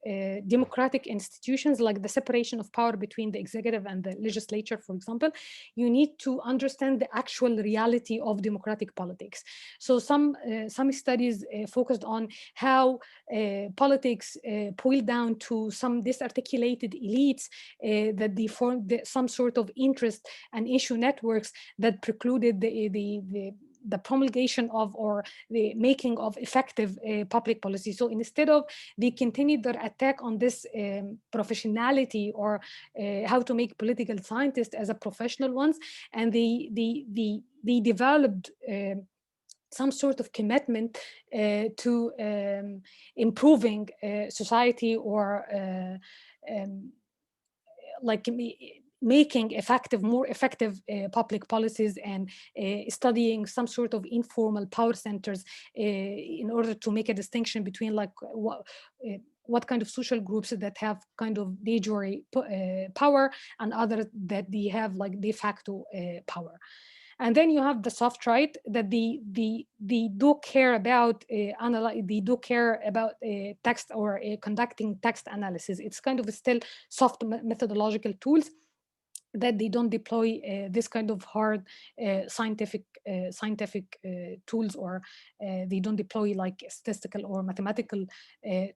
democratic institutions, like the separation of power between the executive and the legislature, for example, you need to understand the actual reality of democratic politics. So some studies focused on how politics boil down to some disarticulated elites that they formed some sort of interest and issue networks that precluded the promulgation of or the making of effective public policy. So instead of, they continued their attack on this professionality or how to make political scientists as a professional ones, and they developed some sort of commitment to improving society or like making more effective public policies, and studying some sort of informal power centers in order to make a distinction between like what kind of social groups that have kind of de jure power and others that they have like de facto power. And then you have the soft right, that they do care about text or conducting text analysis. It's kind of still soft methodological tools that they don't deploy this kind of hard scientific tools, or they don't deploy like statistical or mathematical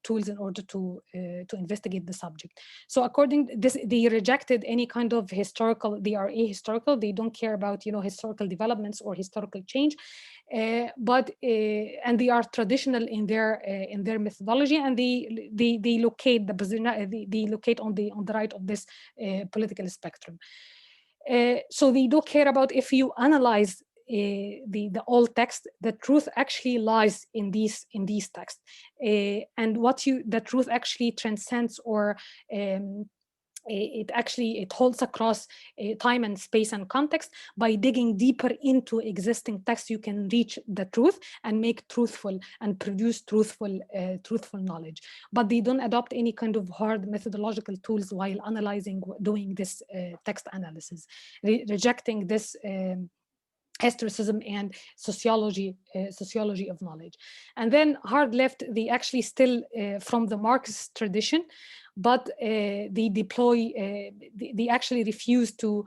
tools in order to investigate the subject. So according to this, they rejected any kind of historical. They are ahistorical. They don't care about historical developments or historical change, but and they are traditional in their methodology, and they locate the position. They locate on the right of this political spectrum. So they do care about, if you analyze the old text, the truth actually lies in these texts, and the truth actually transcends, or it holds across time and space and context. By digging deeper into existing texts, you can reach the truth and make truthful and produce truthful knowledge. But they don't adopt any kind of hard methodological tools while doing this text analysis, rejecting this historicism and sociology of knowledge. And then hard left, they actually still from the Marxist tradition, but they deploy, they actually refuse to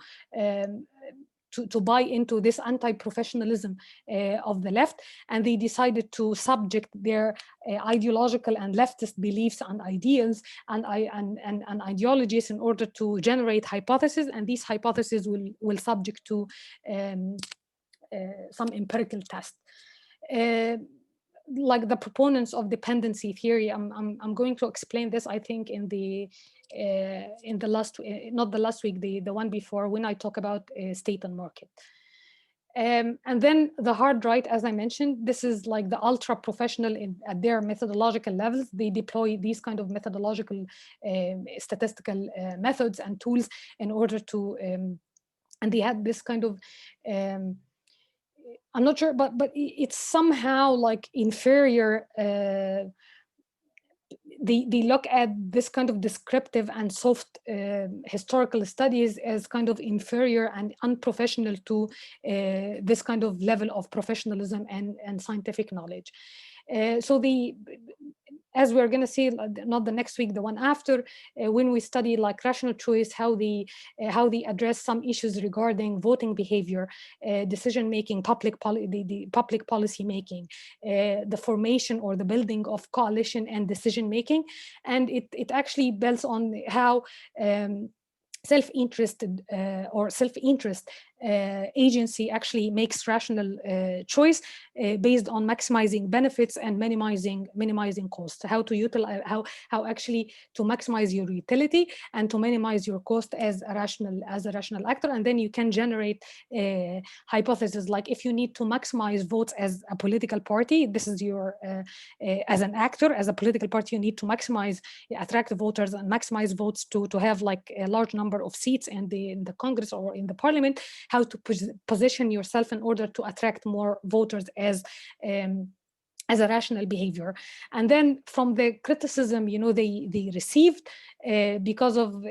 buy into this anti-professionalism of the left, and they decided to subject their ideological and leftist beliefs and ideals and ideologies in order to generate hypotheses, and these hypotheses will subject to some empirical test. Like the proponents of dependency theory, I'm going to explain this, I think, in the last, not the last week, the one before, when I talk about state and market. And then the hard right, as I mentioned, this is like the ultra professional at their methodological levels. They deploy these kind of methodological statistical methods and tools in order to, and they had this kind of, I'm not sure, but it's somehow like inferior. They look at this kind of descriptive and soft historical studies as kind of inferior and unprofessional to this kind of level of professionalism and scientific knowledge. So as we're going to see, not the next week, the one after, when we study like rational choice, how they address some issues regarding voting behavior, decision making, the public policy making, the formation or the building of coalition and decision making, and it actually builds on how self-interested or self-interest agency actually makes rational choice based on maximizing benefits and minimizing costs. How to utilize, how actually to maximize your utility and to minimize your cost as a rational actor. And then you can generate hypotheses like, if you need to maximize votes as a political party, this is your as an actor, as a political party, you need to maximize, attract voters and maximize votes to have like a large number of seats in the Congress or in the Parliament. How to position yourself in order to attract more voters as a rational behavior. And then from the criticism, they received because of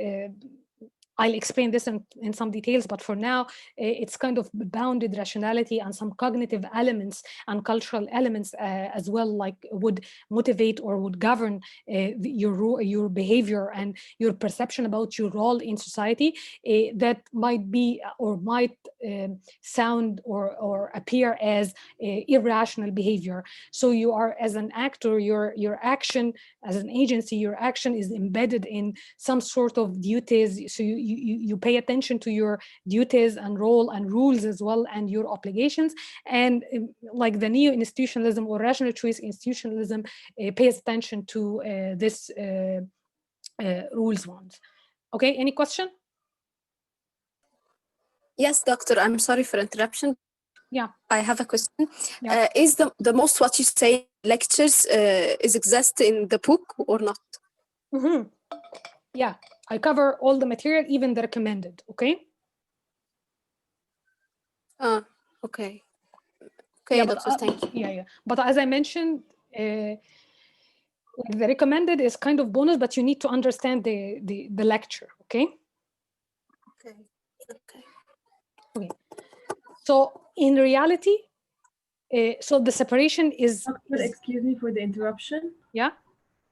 I'll explain this in some details, but for now, it's kind of bounded rationality and some cognitive elements and cultural elements as well, like would motivate or would govern your behavior and your perception about your role in society that might be or might sound or appear as irrational behavior. So you are, as an actor, your action as an agency, your action is embedded in some sort of duties. So you pay attention to your duties and role and rules as well, and your obligations. And like the neo-institutionalism or rational choice institutionalism pays attention to this rules ones. Okay, any question? Yes, doctor, I'm sorry for interruption. Yeah. I have a question. Yeah. Is the most what you say lectures is exist in the book or not? Mm-hmm. Yeah, I cover all the material, even the recommended, okay? Okay. Okay, yeah, doctor, thank you. Yeah. But as I mentioned, the recommended is kind of bonus, but you need to understand the lecture, okay? Okay. So in reality, so the separation is... Doctor, excuse me for the interruption. Yeah?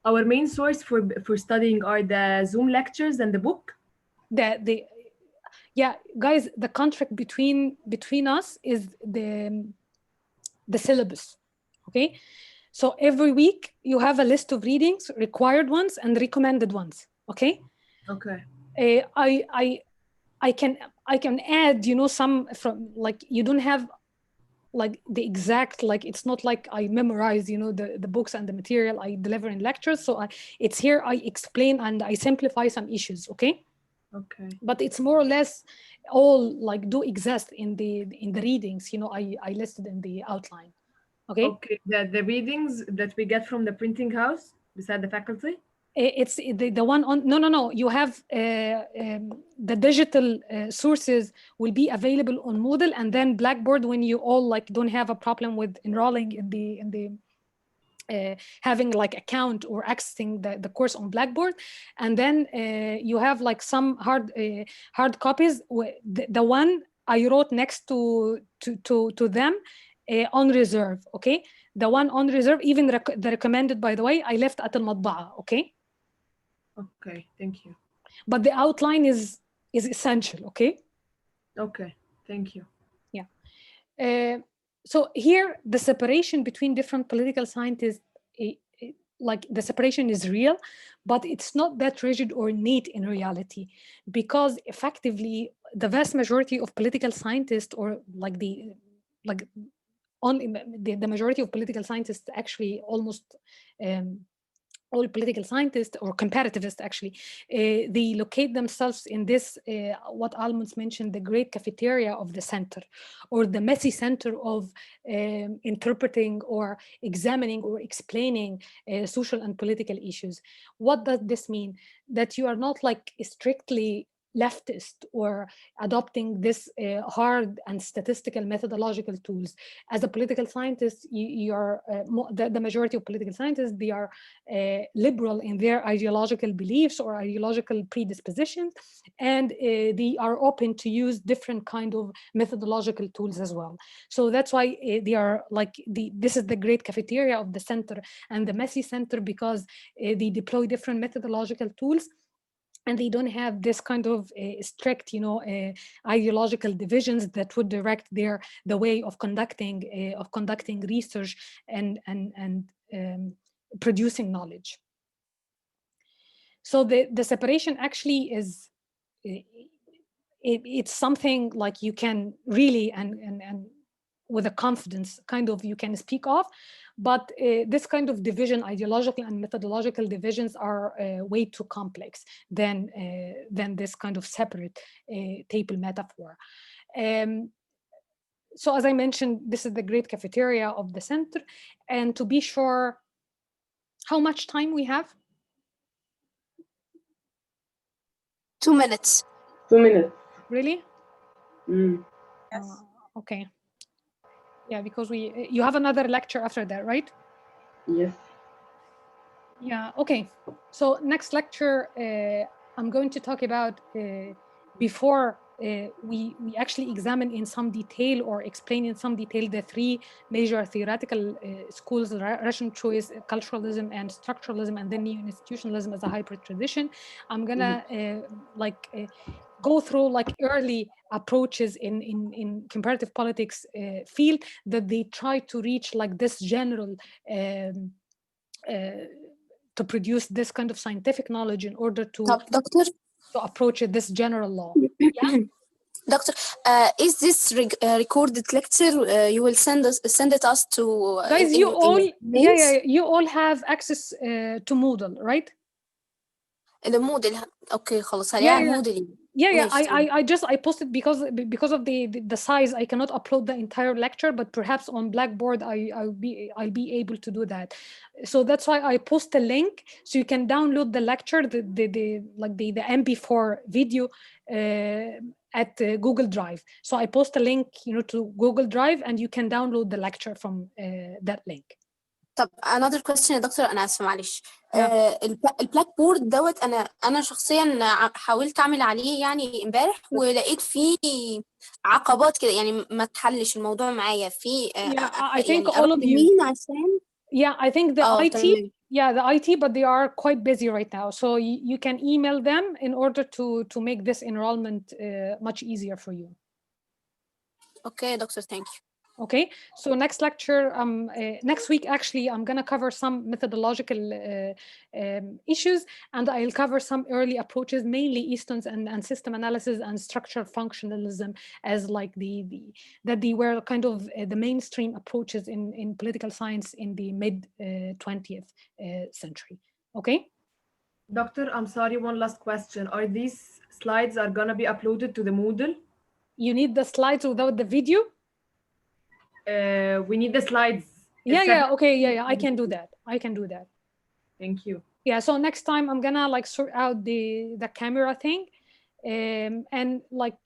Our main source for studying are the Zoom lectures and the book? Yeah, guys, the contract between us is the syllabus, okay? So every week you have a list of readings, required ones and recommended ones, okay? Okay. I can add, you know, some from, like, you don't have like the exact, like, it's not like I memorize, you know, the books and the material I deliver in lectures. So it's here I explain and I simplify some issues, okay? Okay. But it's more or less all like do exist in the readings, you know, I listed in the outline. Okay. Okay. The readings that we get from the printing house beside the faculty? It's the one on no. You have the digital sources will be available on Moodle, and then Blackboard when you all like don't have a problem with enrolling in the having like account or accessing the course on Blackboard, and then you have like some hard copies. The one I wrote next to them on reserve, okay? The one on reserve, even the recommended, by the way, I left at al-Matba'a, okay? Okay, thank you. But the outline is essential, okay? Okay, thank you. Yeah. So here, the separation between different political scientists, like the separation is real, but it's not that rigid or neat in reality, because effectively the vast majority of political scientists, or like the majority of political scientists, actually almost all political scientists or comparativists actually, they locate themselves in this, what Almond mentioned, the great cafeteria of the center, or the messy center of interpreting or examining or explaining social and political issues. What does this mean? That you are not like strictly leftist or adopting this hard and statistical methodological tools. As a political scientist, you are the majority of political scientists, they are liberal in their ideological beliefs or ideological predispositions, and they are open to use different kind of methodological tools as well. So that's why they are like this is the great cafeteria of the center and the messy center, because they deploy different methodological tools, and they don't have this kind of strict, ideological divisions that would direct the way of conducting research and producing knowledge. So the separation actually is it's something like you can really and with a confidence kind of you can speak of, but this kind of division, ideological and methodological divisions, are way too complex than this kind of separate table metaphor. So as I mentioned, this is the great cafeteria of the center. And to be sure, how much time we have? 2 minutes. 2 minutes. Really? Yes. Okay. Yeah, because you have another lecture after that, right? Yes. Yeah, okay. So next lecture, I'm going to talk about before we actually examine in some detail or explain in some detail the three major theoretical schools, rational choice, culturalism, and structuralism, and then neo-institutionalism as a hybrid tradition. I'm gonna go through like early approaches in comparative politics field that they try to reach like this general to produce this kind of scientific knowledge in order to Doctor, to approach it, this general law. Yeah? Doctor, is this recorded lecture? You will send it us to Guys, you all you all have access to Moodle, right? The Moodle. Okay, خلاص Yeah, على yeah. Moodle. Yeah, I posted because of the size. I cannot upload the entire lecture, but perhaps on Blackboard I'll be able to do that. So that's why I post a link so you can download the lecture, the MP4 video at Google Drive. So I post a link, to Google Drive, and you can download the lecture from that link. طب another question يا دكتور، انا اسفه معلش. البلاك بورد دوت انا شخصيا حاولت اعمل عليه يعني امبارح، ولقيت فيه عقبات كده، يعني ما تحلش الموضوع معايا في I think يعني all of you. عشان I think the IT. تمام. The IT, but they are quite busy right now. So you can email them in order to make this enrollment much easier for you. Okay, doctor, thank you. Okay, so next lecture, next week, actually, I'm going to cover some methodological issues, and I'll cover some early approaches, mainly Easton's and system analysis and structural functionalism as like that they were kind of the mainstream approaches in political science in the mid 20th century. Okay? Doctor, I'm sorry, one last question. Are these slides are going to be uploaded to the Moodle? You need the slides without the video? We need the slides. Okay, I can do that. Thank you. So next time I'm gonna like sort out the camera thing, and like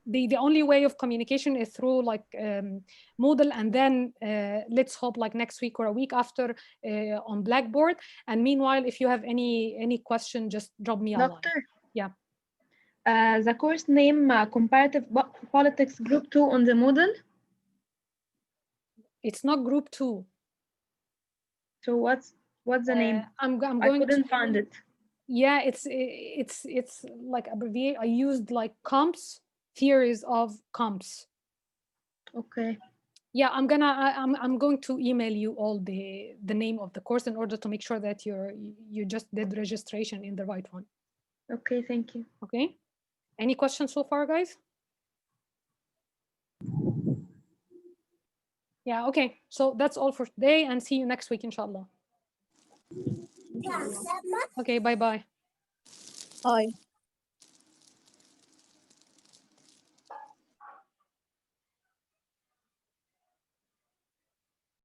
the only way of communication is through like Moodle, and then let's hope like next week or a week after on Blackboard. And meanwhile, if you have any question, just drop me a line. Doctor. Yeah. The course name Comparative Politics Group 2 on the Moodle. It's not Group 2. So what's the name? I'm going I couldn't find it. Yeah, it's like abbreviate. I used like comps, theories of comps. Okay. Yeah, I'm going to email you all the name of the course in order to make sure that you just did registration in the right one. Okay, thank you. Okay. Any questions so far, guys? Yeah, okay. So that's all for today, and see you next week, inshallah. Okay, bye-bye. Bye.